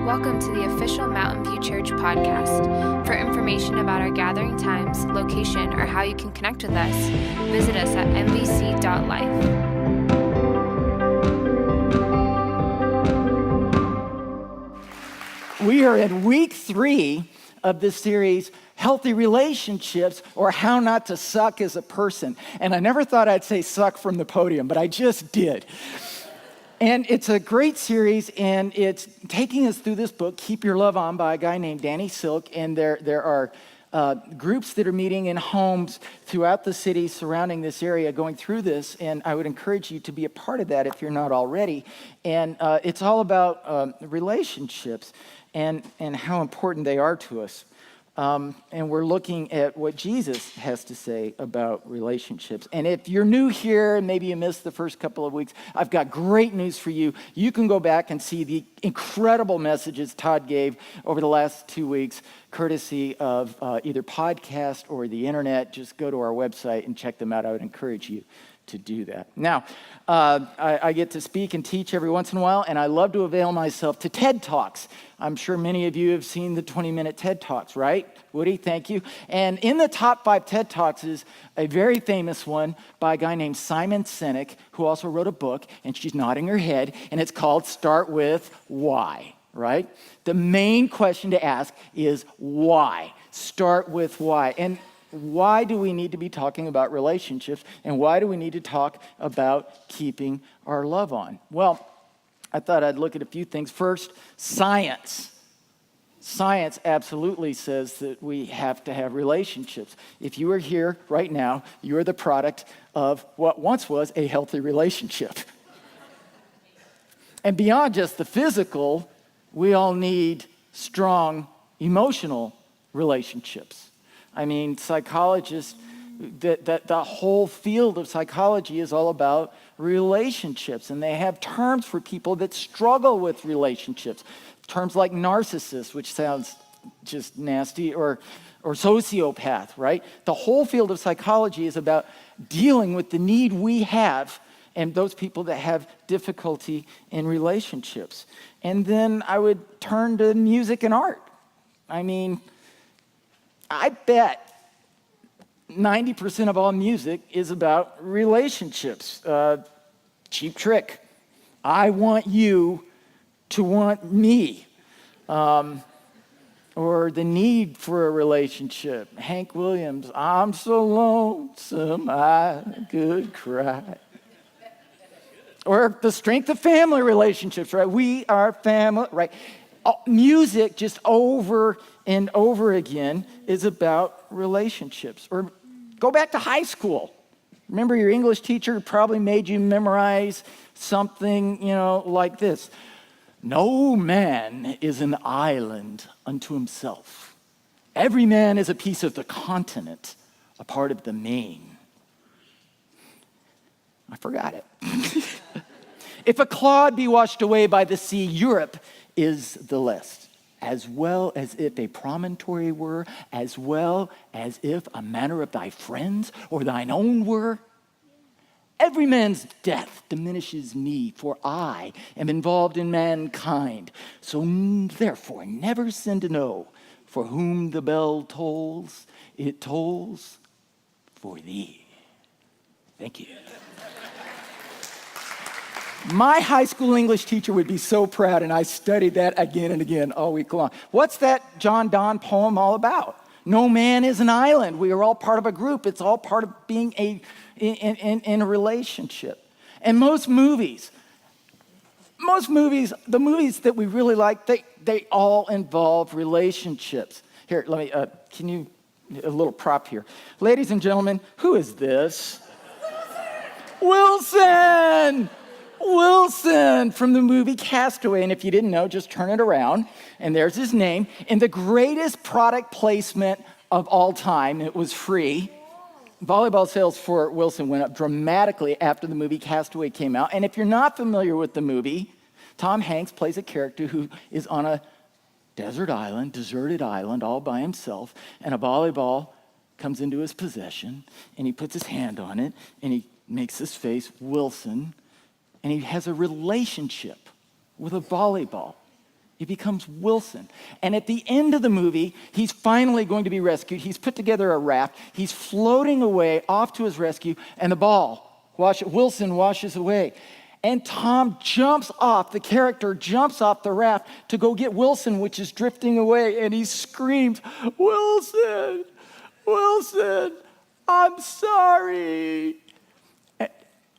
Welcome to the official Mountain View Church podcast. For information about our gathering times, location, or how you can connect with us, visit us at mvc.life. We are in week 3 of this series, Healthy Relationships, or How Not to Suck as a Person. And I never thought I'd say suck from the podium, but I just did. And it's a great series, and it's taking us through this book, Keep Your Love On, by a guy named Danny Silk. And there are groups that are meeting in homes throughout the city surrounding this area going through this, and I would encourage you to be a part of that if you're not already. And it's all about relationships and how important they are to us. And we're looking at what Jesus has to say about relationships. And if you're new here, and maybe you missed the first couple of weeks, I've got great news for you. You can go back and see the incredible messages Todd gave over the last 2 weeks, courtesy of either podcast or the internet. Just go to our website and check them out. I would encourage you to do that. Now, I get to speak and teach every once in a while, and I love to avail myself to TED Talks. I'm sure many of you have seen the 20-minute TED Talks, right? Woody, thank you. And in the top 5 TED Talks is a very famous one by a guy named Simon Sinek, who also wrote a book, and she's nodding her head, and it's called Start With Why, right? The main question to ask is why? Start with why. And why do we need to be talking about relationships, and why do we need to talk about keeping our love on? Well, I thought I'd look at a few things. First, science. Science absolutely says that we have to have relationships. If you are here right now, you are the product of what once was a healthy relationship. And beyond just the physical, we all need strong emotional relationships. I mean, psychologists, the whole field of psychology is all about relationships, and they have terms for people that struggle with relationships. Terms like narcissist, which sounds just nasty, or sociopath, right? The whole field of psychology is about dealing with the need we have and those people that have difficulty in relationships. And then I would turn to music and art. I mean, I bet 90% of all music is about relationships. Cheap Trick. I want you to want me. Or the need for a relationship. Hank Williams, I'm so lonesome I could cry. Or the strength of family relationships, right? We are family, right? Music just over and over again is about relationships. Or go back to high school. Remember your English teacher probably made you memorize something, like this. No man is an island unto himself. Every man is a piece of the continent, a part of the main. I forgot it. If a clod be washed away by the sea, Europe is the list, as well as if a promontory were, as well as if a manner of thy friends or thine own were. Every man's death diminishes me, for I am involved in mankind. So therefore, never send to know, for whom the bell tolls, it tolls for thee. Thank you. My high school English teacher would be so proud, and I studied that again and again all week long. What's that John Donne poem all about? No man is an island. We are all part of a group. It's all part of being in a relationship. And most movies, the movies that we really like, they all involve relationships. Here, let me, a little prop here. Ladies and gentlemen, who is this? Wilson! Wilson from the movie Castaway. And if you didn't know, just turn it around. And there's his name. And the greatest product placement of all time, it was free. Volleyball sales for Wilson went up dramatically after the movie Castaway came out. And if you're not familiar with the movie, Tom Hanks plays a character who is on a deserted island, all by himself. And a volleyball comes into his possession. And he puts his hand on it. And he makes his face, Wilson. And he has a relationship with a volleyball. He becomes Wilson. And at the end of the movie, he's finally going to be rescued. He's put together a raft. He's floating away off to his rescue, and the Wilson washes away. And Tom jumps off, the character jumps off the raft to go get Wilson, which is drifting away, and he screams, "Wilson, Wilson, I'm sorry." And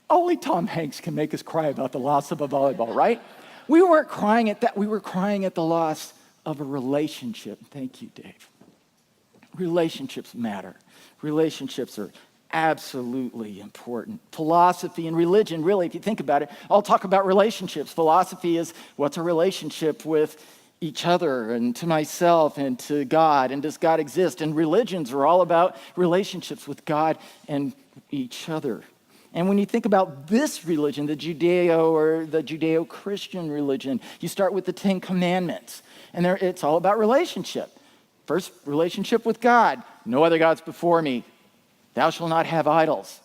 only Tom Hanks can make us cry about the loss of a volleyball, right? We weren't crying at that. We were crying at the loss of a relationship. Thank you, Dave. Relationships matter. Relationships are absolutely important. Philosophy and religion, really, if you think about it, all talk about relationships. Philosophy is what's a relationship with each other and to myself and to God, and does God exist? And religions are all about relationships with God and each other. And when you think about this religion, the Judeo-Christian religion, you start with the 10 Commandments. And it's all about relationship. First, relationship with God. No other gods before me. Thou shalt not have idols.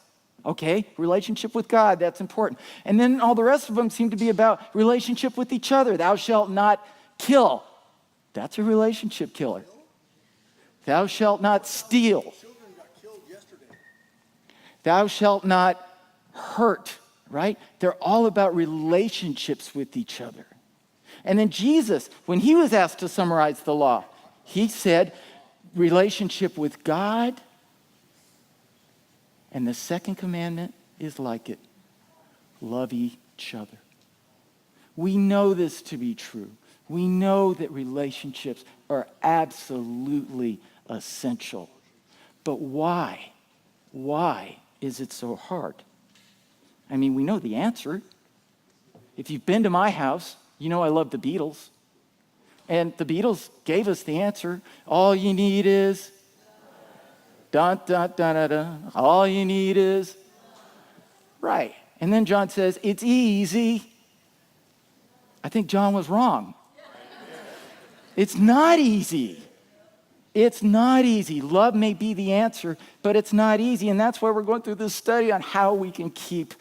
Okay, relationship with God, that's important. And then all the rest of them seem to be about relationship with each other. Thou shalt not kill. That's a relationship killer. Thou shalt not steal. Thou shalt not hurt, right? They're all about relationships with each other. And then Jesus, when he was asked to summarize the law, he said relationship with God, and the second commandment is like it. Love each other. We know this to be true. We know that relationships are absolutely essential. But why? Why is it so hard? I mean, we know the answer. If you've been to my house, you know I love the Beatles. And the Beatles gave us the answer. All you need is, dun, dun, dun, dun, dun. All you need is, right. And then John says, it's easy. I think John was wrong. It's not easy. It's not easy. Love may be the answer, but it's not easy. And that's why we're going through this study on how we can keep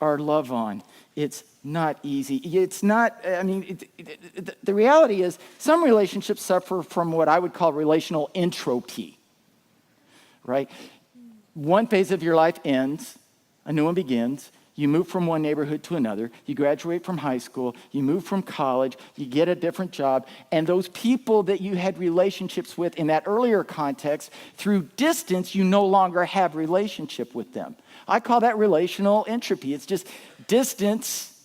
our love on. It's not easy. It's not, the reality is some relationships suffer from what I would call relational entropy, right? One phase of your life ends, a new one begins. You move from one neighborhood to another. You graduate from high school. You move from college. You get a different job. And those people that you had relationships with in that earlier context, through distance, you no longer have relationship with them. I call that relational entropy. It's just distance.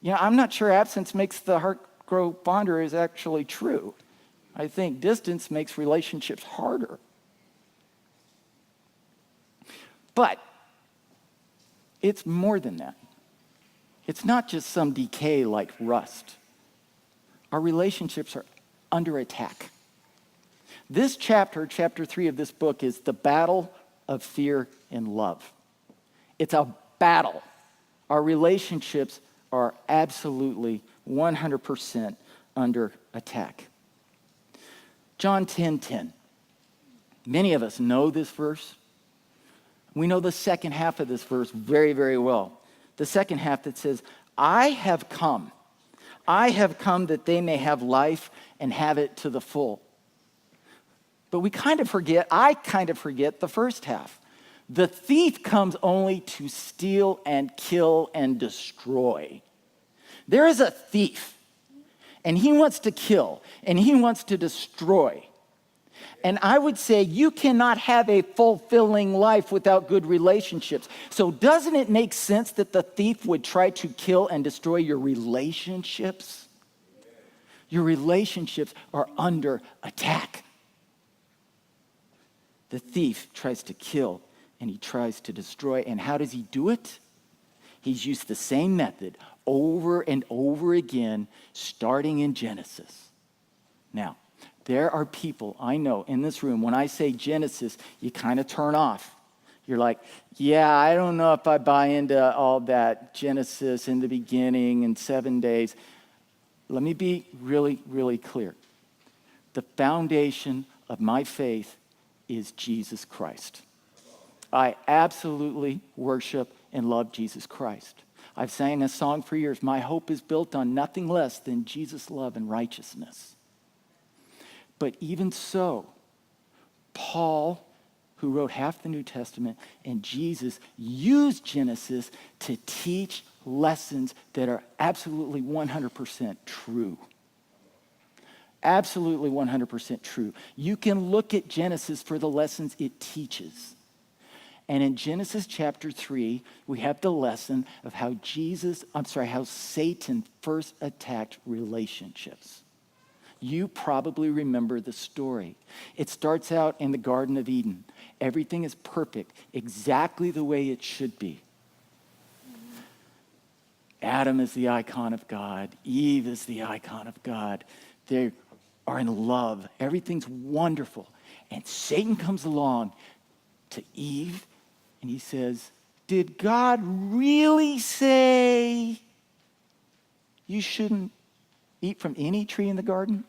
I'm not sure absence makes the heart grow fonder is actually true. I think distance makes relationships harder. But it's more than that. It's not just some decay like rust. Our relationships are under attack. This chapter 3 of this book, is the battle of fear and love. It's a battle. Our relationships are absolutely 100% under attack. John 10:10. Many of us know this verse. We know the second half of this verse very, very well. The second half that says, I have come that they may have life and have it to the full. But I kind of forget the first half. The thief comes only to steal and kill and destroy. There is a thief, and he wants to kill, and he wants to destroy. And I would say you cannot have a fulfilling life without good relationships. So doesn't it make sense that the thief would try to kill and destroy your relationships? Your relationships are under attack. The thief tries to kill and he tries to destroy. And how does he do it? He's used the same method over and over again, starting in Genesis. Now, there are people I know in this room, when I say Genesis, you kind of turn off. You're like, yeah, I don't know if I buy into all that Genesis in the beginning and 7 days. Let me be really, really clear. The foundation of my faith is Jesus Christ. I absolutely worship and love Jesus Christ. I've sang a song for years. My hope is built on nothing less than Jesus' love and righteousness. But even so, Paul, who wrote half the New Testament, and Jesus used Genesis to teach lessons that are absolutely 100% true. Absolutely 100% true. You can look at Genesis for the lessons it teaches. And in Genesis chapter 3, we have the lesson of how Satan first attacked relationships. You probably remember the story. It starts out in the Garden of Eden. Everything is perfect, exactly the way it should be. Adam is the icon of God. Eve is the icon of God. They are in love. Everything's wonderful. And Satan comes along to Eve and he says, did God really say you shouldn't eat from any tree in the garden?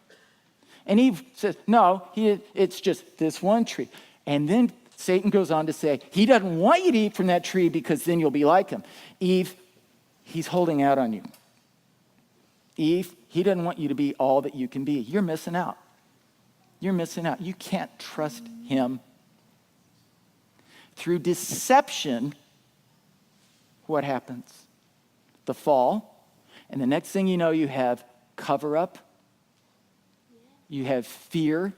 And Eve says, no, it's just this one tree. And then Satan goes on to say, he doesn't want you to eat from that tree because then you'll be like him. Eve, he's holding out on you. Eve, he doesn't want you to be all that you can be. You're missing out. You're missing out. You can't trust him. Through deception, what happens? The fall. And the next thing you know, you have cover up. You have fear.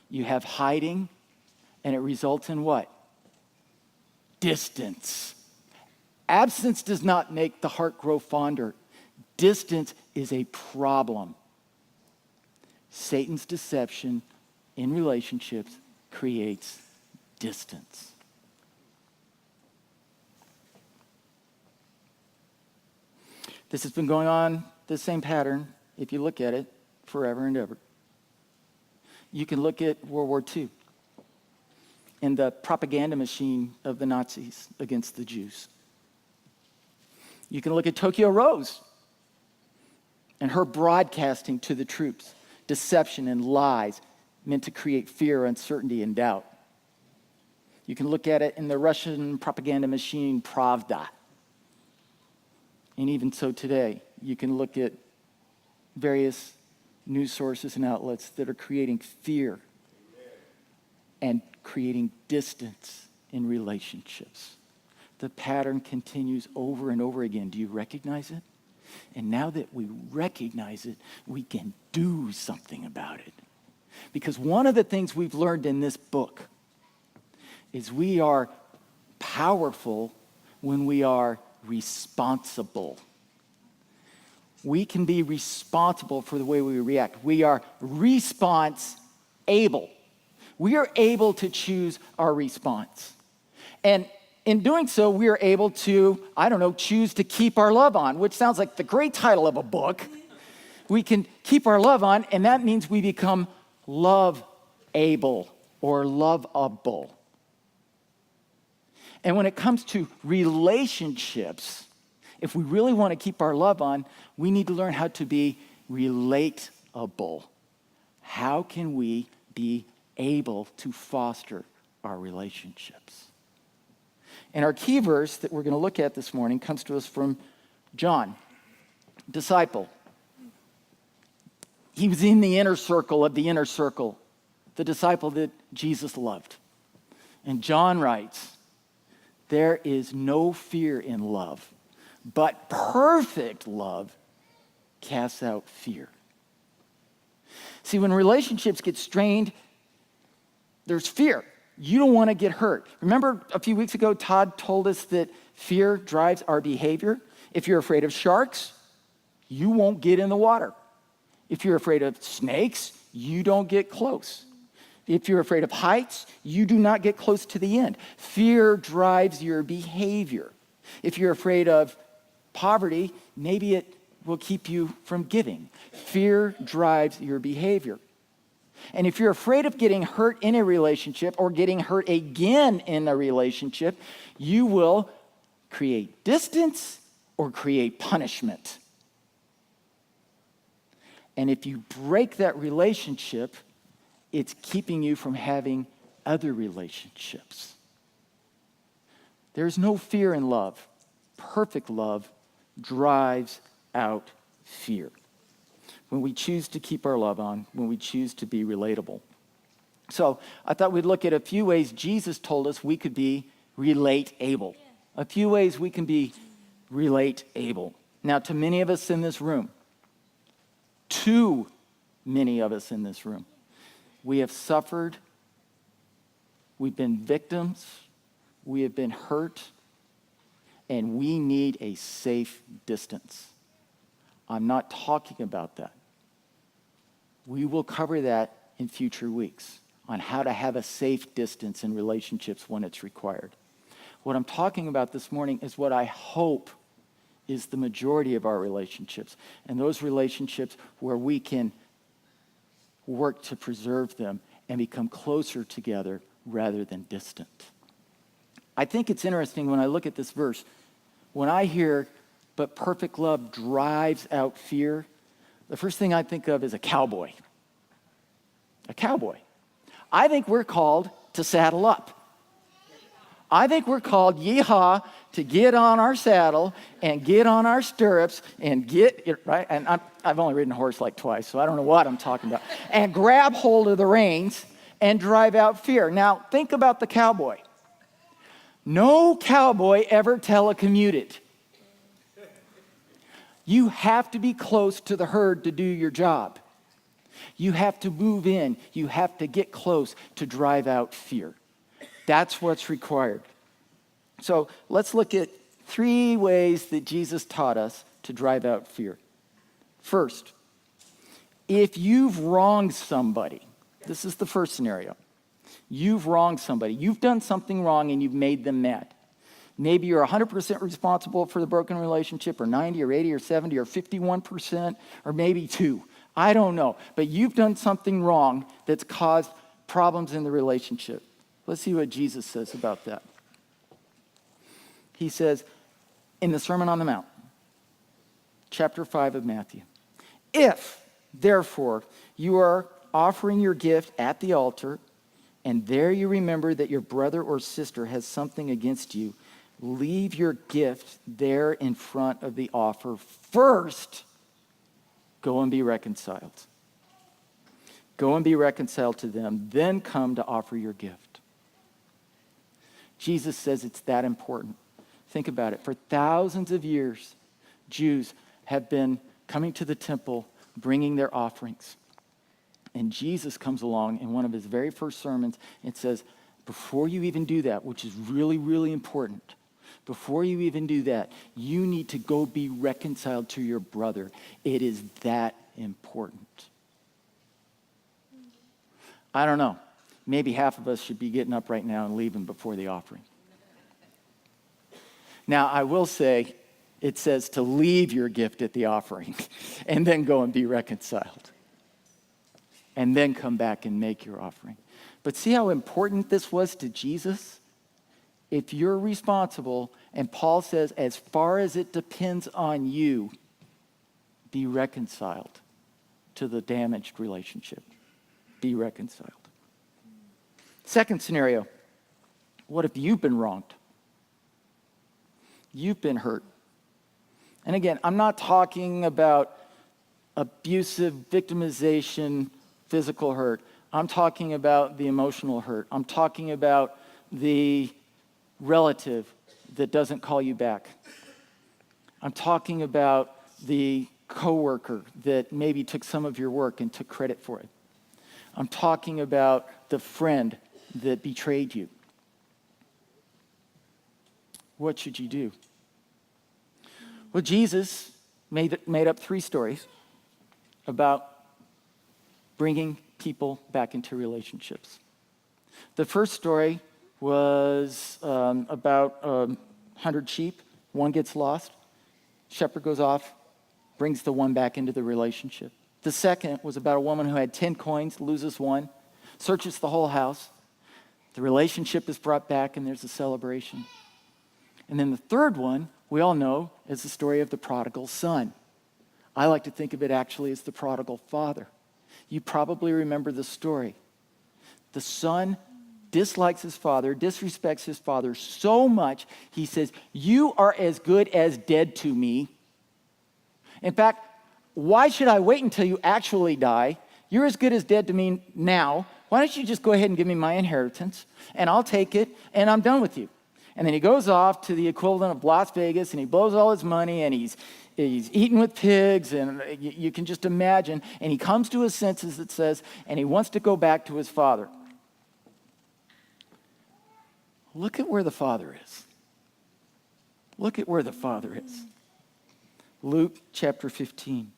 You have hiding. And it results in what? Distance. Absence does not make the heart grow fonder. Distance is a problem. Satan's deception in relationships creates distance. This has been going on, the same pattern, if you look at it, forever and ever. You can look at World War II and the propaganda machine of the Nazis against the Jews. You can look at Tokyo Rose and her broadcasting to the troops, deception and lies meant to create fear, uncertainty, and doubt. You can look at it in the Russian propaganda machine, Pravda. And even so today, you can look at various news sources and outlets that are creating fear and creating distance in relationships. The pattern continues over and over again. Do you recognize it? And now that we recognize it, we can do something about it. Because one of the things we've learned in this book is we are powerful when we are responsible. We can be responsible for the way we react. We are response able. We are able to choose our response. And in doing so, we are able to, choose to keep our love on, which sounds like the great title of a book. We can keep our love on, and that means we become love-able or lovable. And when it comes to relationships, if we really want to keep our love on, we need to learn how to be relatable. How can we be able to foster our relationships? And our key verse that we're going to look at this morning comes to us from John, disciple. He was in the inner circle of the inner circle, the disciple that Jesus loved. And John writes, there is no fear in love, but perfect love casts out fear. See, when relationships get strained, there's fear. You don't want to get hurt. Remember a few weeks ago, Todd told us that fear drives our behavior. If you're afraid of sharks, you won't get in the water. If you're afraid of snakes, you don't get close. If you're afraid of heights, you do not get close to the end. Fear drives your behavior. If you're afraid of poverty, maybe it will keep you from giving. Fear drives your behavior. And if you're afraid of getting hurt in a relationship or getting hurt again in a relationship, you will create distance or create punishment. And if you break that relationship, it's keeping you from having other relationships. There's no fear in love. Perfect love drives out fear. When we choose to keep our love on, when we choose to be relatable. So I thought we'd look at a few ways Jesus told us we could be relate-able. A few ways we can be relate-able. Now, to many of us in this room, too many of us in this room, we have suffered, we've been victims, we have been hurt, and we need a safe distance. I'm not talking about that. We will cover that in future weeks on how to have a safe distance in relationships when it's required. What I'm talking about this morning is what I hope is the majority of our relationships, and those relationships where we can work to preserve them and become closer together rather than distant. I think it's interesting when I look at this verse, when I hear, but perfect love drives out fear, the first thing I think of is a cowboy. A cowboy. I think we're called to saddle up. I think we're called, yeehaw, to get on our saddle and get on our stirrups and get it right. And I've only ridden a horse like twice, so I don't know what I'm talking about. And grab hold of the reins and drive out fear. Now, think about the cowboy. No cowboy ever telecommuted. You have to be close to the herd to do your job. You have to move in. You have to get close to drive out fear. That's what's required. So let's look at 3 ways that Jesus taught us to drive out fear. First, if you've wronged somebody, this is the first scenario. You've wronged somebody. You've done something wrong and you've made them mad. Maybe you're 100% responsible for the broken relationship, or 90 or 80 or 70 or 51%, or maybe 2. I don't know. But you've done something wrong that's caused problems in the relationship. Let's see what Jesus says about that. He says in the Sermon on the Mount, chapter 5 of Matthew, if, therefore, you are offering your gift at the altar, and there you remember that your brother or sister has something against you, leave your gift there in front of the offer. First, go and be reconciled. Go and be reconciled to them, then come to offer your gift. Jesus says it's that important. Think about it. For thousands of years, Jews have been coming to the temple, bringing their offerings. And Jesus comes along in one of his very first sermons and says, before you even do that, which is really, really important, before you even do that, you need to go be reconciled to your brother. It is that important. I don't know. Maybe half of us should be getting up right now and leaving before the offering. Now, I will say, it says to leave your gift at the offering and then go and be reconciled. And then come back and make your offering. But see how important this was to Jesus? If you're responsible, and Paul says, as far as it depends on you, be reconciled to the damaged relationship. Be reconciled. Second scenario, what if you've been wronged? You've been hurt. And again, I'm not talking about abusive victimization, physical hurt. I'm talking about the emotional hurt. I'm talking about the relative that doesn't call you back. I'm talking about the coworker that maybe took some of your work and took credit for it. I'm talking about the friend that betrayed you. What should you do? Well, Jesus made up 3 stories about bringing people back into relationships. The first story was about 100 sheep. One gets lost. Shepherd goes off, brings the one back into the relationship. The second was about a woman who had 10 coins, loses one, searches the whole house. The relationship is brought back and there's a celebration. And then the third one, we all know, is the story of the prodigal son. I like to think of it actually as the prodigal father. You probably remember the story. The son dislikes his father, disrespects his father so much, he says, you are as good as dead to me. In fact, why should I wait until you actually die? You're as good as dead to me now. Why don't you just go ahead and give me my inheritance, and I'll take it, and I'm done with you. And then he goes off to the equivalent of Las Vegas, and he blows all his money, and he's eating with pigs, and you can just imagine. And he comes to his senses, it says, and he wants to go back to his father. Look at where the father is. Look at where the father is. Luke chapter 15.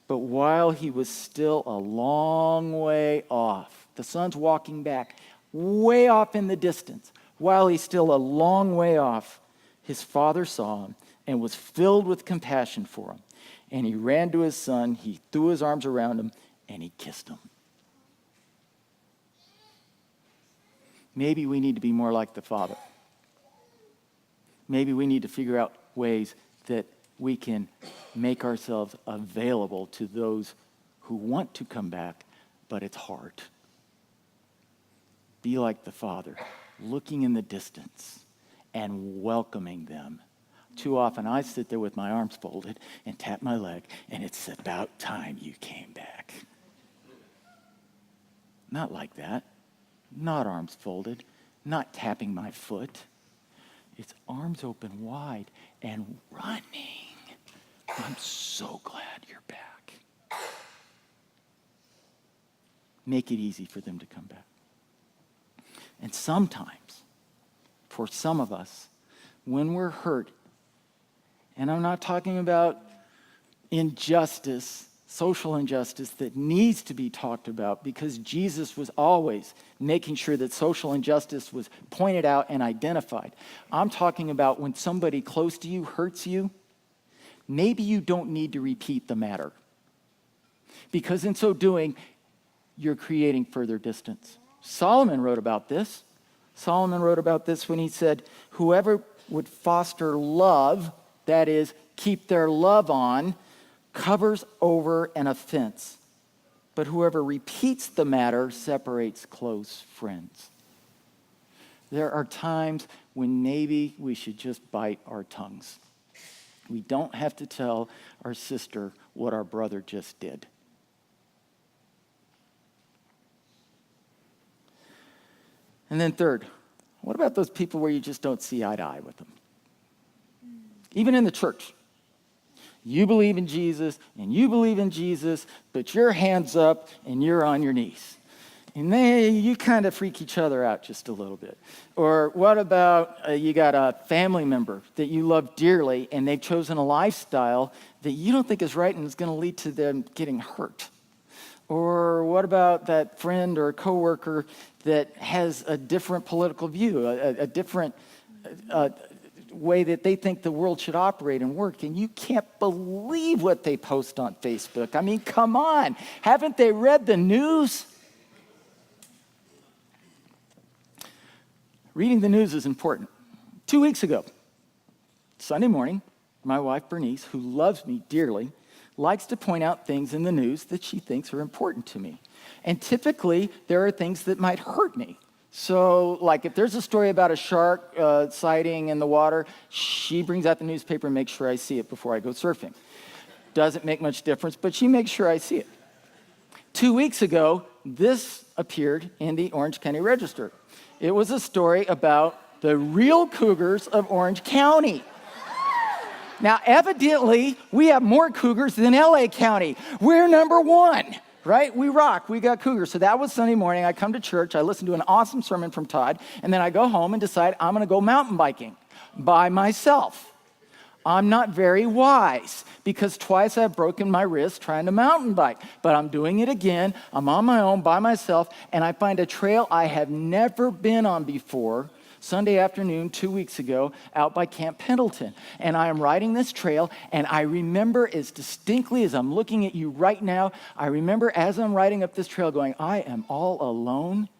But while he was still a long way off, the son's walking back, way off in the distance. While he's still a long way off, his father saw him and was filled with compassion for him. And he ran to his son, he threw his arms around him, and he kissed him. Maybe we need to be more like the father. Maybe we need to figure out ways that we can make ourselves available to those who want to come back, but it's hard. Be like the father, looking in the distance and welcoming them. Too often I sit there with my arms folded and tap my leg, and it's about time you came back. Not like that. Not arms folded. Not tapping my foot. It's arms open wide and running. I'm so glad you're back. Make it easy for them to come back. And sometimes, for some of us, when we're hurt, and I'm not talking about injustice, social injustice that needs to be talked about, because Jesus was always making sure that social injustice was pointed out and identified. I'm talking about when somebody close to you hurts you, maybe you don't need to repeat the matter, because in so doing, you're creating further distance. Solomon wrote about this. Solomon wrote about this when he said, whoever would foster love, that is, keep their love on, covers over an offense. But whoever repeats the matter separates close friends. There are times when maybe we should just bite our tongues. We don't have to tell our sister what our brother just did. And then third, what about those people where you just don't see eye to eye with them? Even in the church. You believe in Jesus, and you believe in Jesus, but your hand's up and you're on your knees. And you kind of freak each other out just a little bit. Or what about you got a family member that you love dearly, and they've chosen a lifestyle that you don't think is right and is going to lead to them getting hurt? Or what about that friend or coworker that has a different political view, a different way that they think the world should operate and work, and you can't believe what they post on Facebook? I mean, come on. Haven't they read the news? Reading the news is important. 2 weeks ago, Sunday morning, my wife Bernice, who loves me dearly, likes to point out things in the news that she thinks are important to me. And typically, there are things that might hurt me. So, like if there's a story about a shark sighting in the water, she brings out the newspaper and makes sure I see it before I go surfing. Doesn't make much difference, but she makes sure I see it. 2 weeks ago, this appeared in the Orange County Register. It was a story about the real cougars of Orange County. Now, evidently, we have more cougars than LA County. We're number one, right? We rock. We got cougars. So that was Sunday morning. I come to church. I listen to an awesome sermon from Todd. And then I go home and decide I'm going to go mountain biking by myself. I'm not very wise because twice I've broken my wrist trying to mountain bike. But I'm doing it again. I'm on my own by myself. And I find a trail I have never been on before. Sunday afternoon, 2 weeks ago, out by Camp Pendleton. And I am riding this trail, and I remember as distinctly as I'm looking at you right now, I remember as I'm riding up this trail going, I am all alone.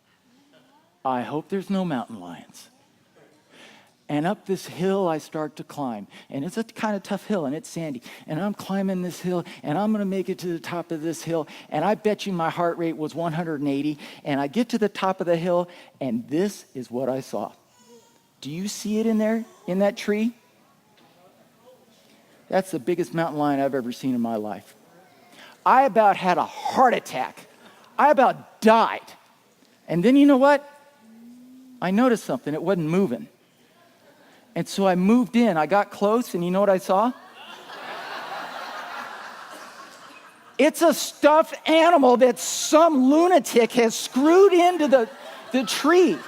I hope there's no mountain lions. And up this hill I start to climb. And it's a kind of tough hill, and it's sandy. And I'm climbing this hill, and I'm going to make it to the top of this hill. And I bet you my heart rate was 180. And I get to the top of the hill, and this is what I saw. Do you see it in there, in that tree? That's the biggest mountain lion I've ever seen in my life. I about had a heart attack. I about died. And then you know what? I noticed something. It wasn't moving. And so I moved in. I got close, and you know what I saw? It's a stuffed animal that some lunatic has screwed into the tree.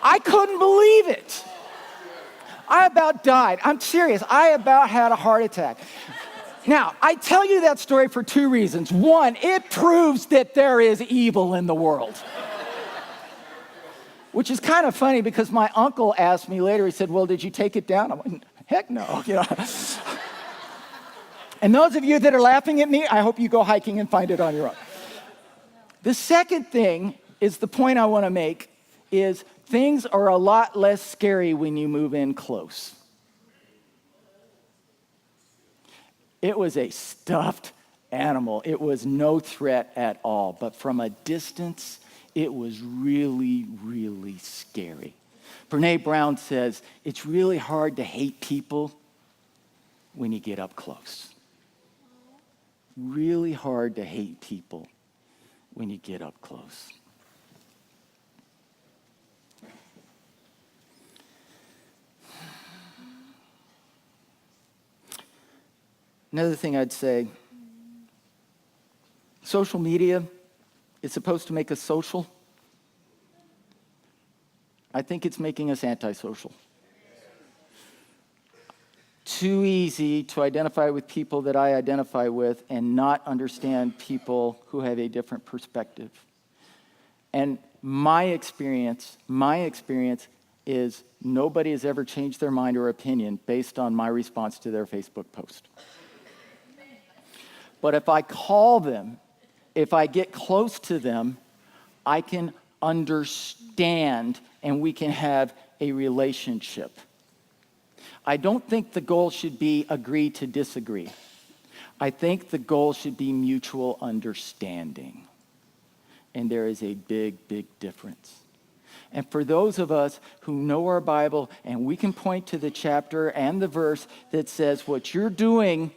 I couldn't believe it. I about died. I'm serious. I about had a heart attack. Now, I tell you that story for two reasons. One, it proves that there is evil in the world. Which is kind of funny because my uncle asked me later, he said, well, did you take it down? I went, heck no. You know? And those of you that are laughing at me, I hope you go hiking and find it on your own. The second thing is the point I want to make is things are a lot less scary when you move in close. It was a stuffed animal. It was no threat at all. But from a distance, it was really, really scary. Brene Brown says, it's really hard to hate people when you get up close. Really hard to hate people when you get up close. Another thing I'd say, social media is supposed to make us social. I think it's making us antisocial. Too easy to identify with people that I identify with and not understand people who have a different perspective. And my experience is nobody has ever changed their mind or opinion based on my response to their Facebook post. But if I call them, if I get close to them, I can understand and we can have a relationship. I don't think the goal should be agree to disagree. I think the goal should be mutual understanding. And there is a big, big difference. And for those of us who know our Bible and we can point to the chapter and the verse that says what you're doing,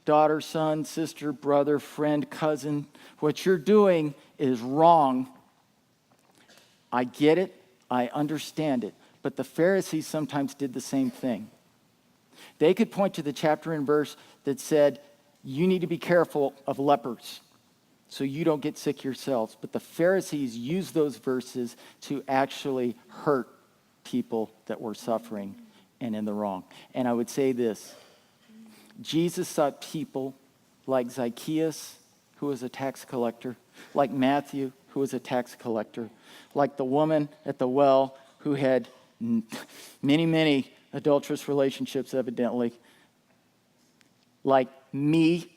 daughter, son, sister, brother, friend, cousin, what you're doing is wrong. I get it. I understand it. But the Pharisees sometimes did the same thing. They could point to the chapter and verse that said, you need to be careful of lepers so you don't get sick yourselves. But the Pharisees used those verses to actually hurt people that were suffering and in the wrong. And I would say this, Jesus saw people like Zacchaeus, who was a tax collector, like Matthew, who was a tax collector, like the woman at the well who had many, many adulterous relationships, evidently, like me,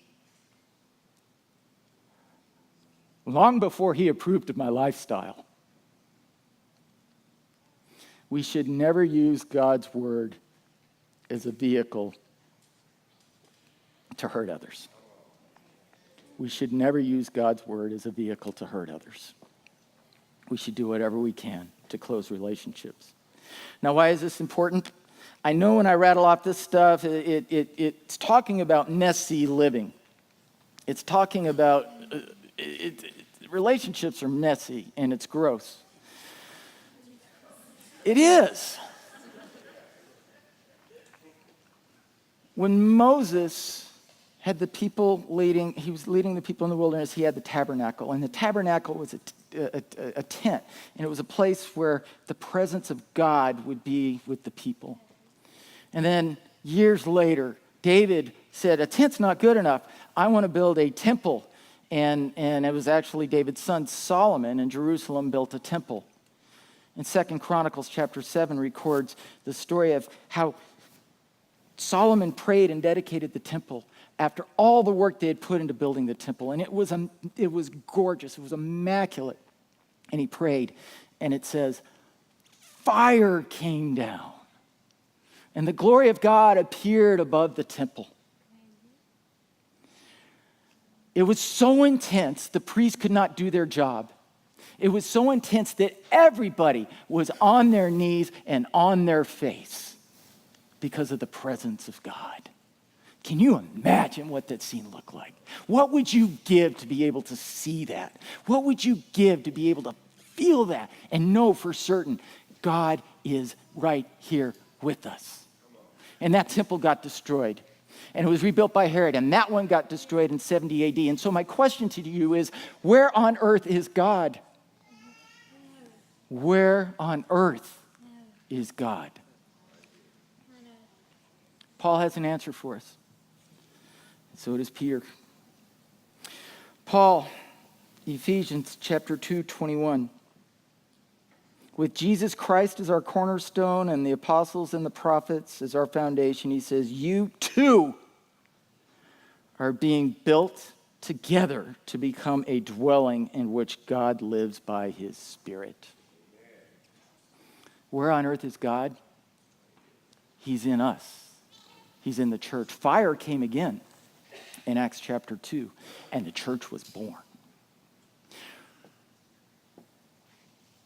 long before he approved of my lifestyle. We should never use God's word as a vehicle to hurt others. We should never use God's word as a vehicle to hurt others. We should do whatever we can to close relationships. Now, why is this important? I know when I rattle off this stuff, it's talking about messy living. It's talking about relationships are messy and it's gross. It is. When Moses had the people he was leading the people in the wilderness, he had the tabernacle. And the tabernacle was a tent. And it was a place where the presence of God would be with the people. And then years later, David said, a tent's not good enough. I want to build a temple. And it was actually David's son Solomon in Jerusalem built a temple. And 2 Chronicles chapter 7 records the story of how Solomon prayed and dedicated the temple after all the work they had put into building the temple. And it was gorgeous. It was immaculate. And he prayed. And it says, fire came down, and the glory of God appeared above the temple. It was so intense, the priests could not do their job. It was so intense that everybody was on their knees and on their face because of the presence of God. Can you imagine what that scene looked like? What would you give to be able to see that? What would you give to be able to feel that and know for certain God is right here with us? And that temple got destroyed. And it was rebuilt by Herod, and that one got destroyed in 70 AD. And so my question to you is, where on earth is God? Where on earth is God? Paul has an answer for us. So does Peter. Paul, Ephesians chapter 2:21. With Jesus Christ as our cornerstone and the apostles and the prophets as our foundation, he says, you too are being built together to become a dwelling in which God lives by his Spirit. Where on earth is God? He's in us. He's in the church. Fire came again in Acts chapter 2, and the church was born.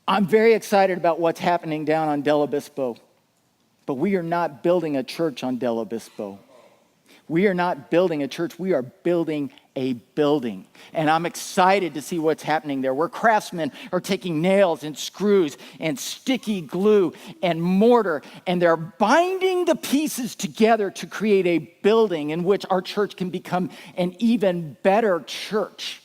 I'm very excited about what's happening down on Del Obispo, but we are not building a church on Del Obispo. We are not building a church. We are building a building. And I'm excited to see what's happening there, where craftsmen are taking nails and screws and sticky glue and mortar, and they're binding the pieces together to create a building in which our church can become an even better church.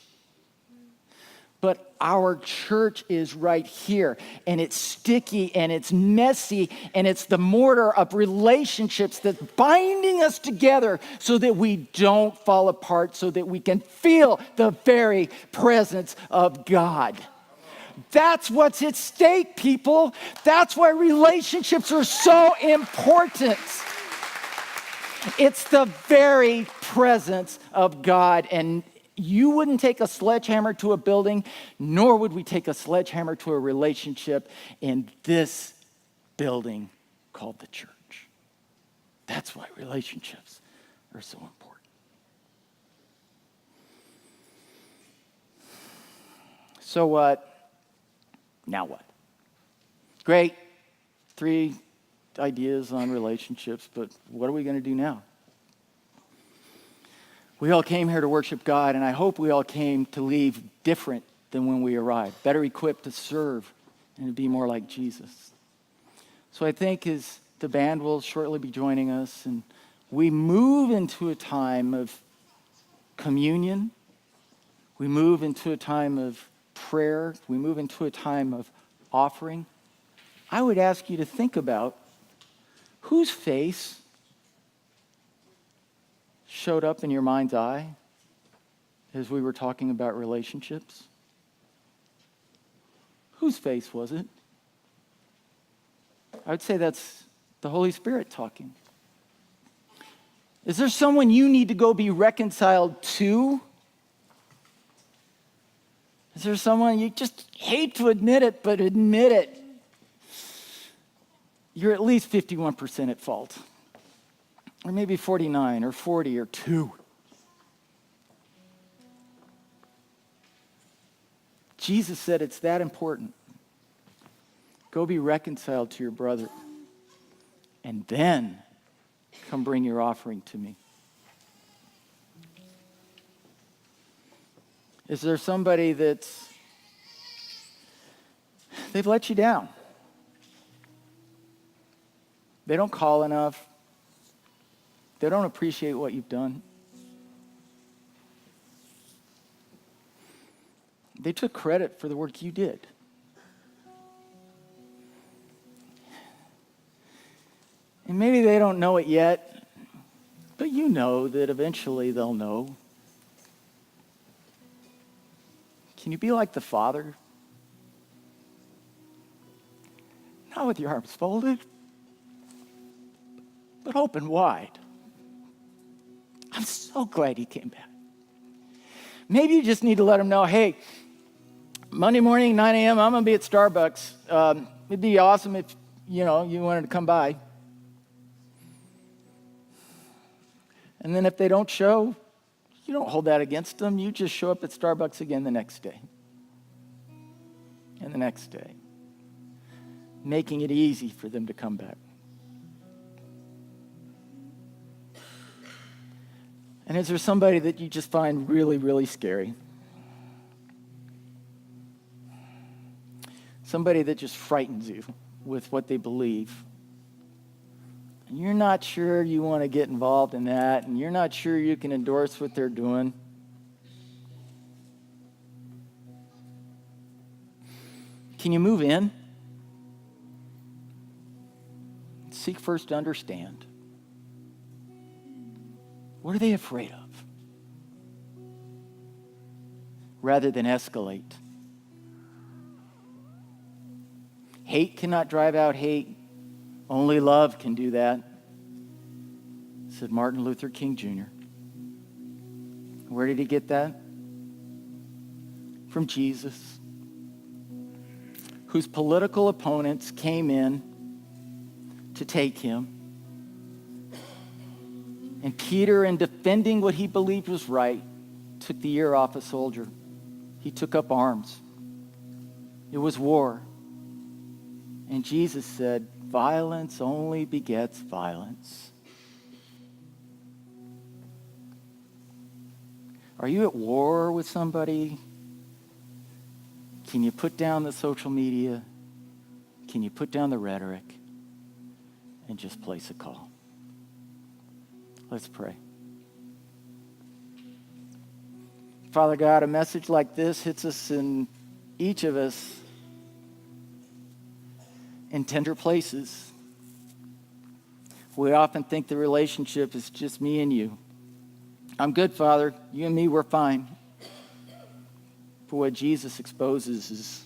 But our church is right here, and it's sticky, and it's messy, and it's the mortar of relationships that's binding us together so that we don't fall apart, so that we can feel the very presence of God. That's what's at stake, people. That's why relationships are so important. It's the very presence of God, and you wouldn't take a sledgehammer to a building, nor would we take a sledgehammer to a relationship in this building called the church. That's why relationships are so important. So what? Now what? Great. 3 ideas on relationships, but what are we going to do now? We all came here to worship God, and I hope we all came to leave different than when we arrived, better equipped to serve and to be more like Jesus. So I think as the band will shortly be joining us, and we move into a time of communion, we move into a time of prayer, we move into a time of offering, I would ask you to think about whose face showed up in your mind's eye as we were talking about relationships? Whose face was it? I would say that's the Holy Spirit talking. Is there someone you need to go be reconciled to? Is there someone you just hate to admit it, but admit it? You're at least 51% at fault. Or maybe 49 or 40 or 2. Jesus said it's that important. Go be reconciled to your brother, and then come bring your offering to me. Is there somebody they've let you down? They don't call enough. They don't appreciate what you've done. They took credit for the work you did. And maybe they don't know it yet, but you know that eventually they'll know. Can you be like the Father? Not with your arms folded, but open wide. I'm so glad he came back. Maybe you just need to let him know, hey, Monday morning, 9 a.m., I'm going to be at Starbucks. It'd be awesome if, you wanted to come by. And then if they don't show, you don't hold that against them. You just show up at Starbucks again the next day. And the next day. Making it easy for them to come back. And is there somebody that you just find really, really scary? Somebody that just frightens you with what they believe. And you're not sure you want to get involved in that, and you're not sure you can endorse what they're doing. Can you move in? Seek first to understand. What are they afraid of? Rather than escalate. Hate cannot drive out hate. Only love can do that, said Martin Luther King Jr. Where did he get that? From Jesus, whose political opponents came in to take him. And Peter, in defending what he believed was right, took the ear off a soldier. He took up arms. It was war. And Jesus said, violence only begets violence. Are you at war with somebody? Can you put down the social media? Can you put down the rhetoric and just place a call? Let's pray. Father God, a message like this hits us in each of us in tender places. We often think the relationship is just me and you. I'm good, Father. You and me, we're fine. For what Jesus exposes is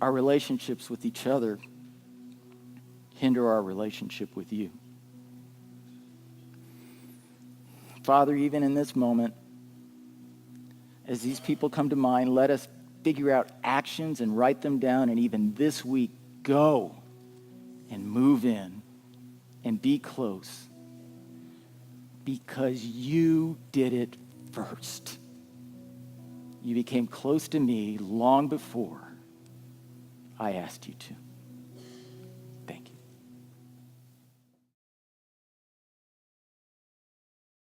our relationships with each other hinder our relationship with you. Father, even in this moment, as these people come to mind, let us figure out actions and write them down, and even this week, go and move in and be close because you did it first. You became close to me long before I asked you to.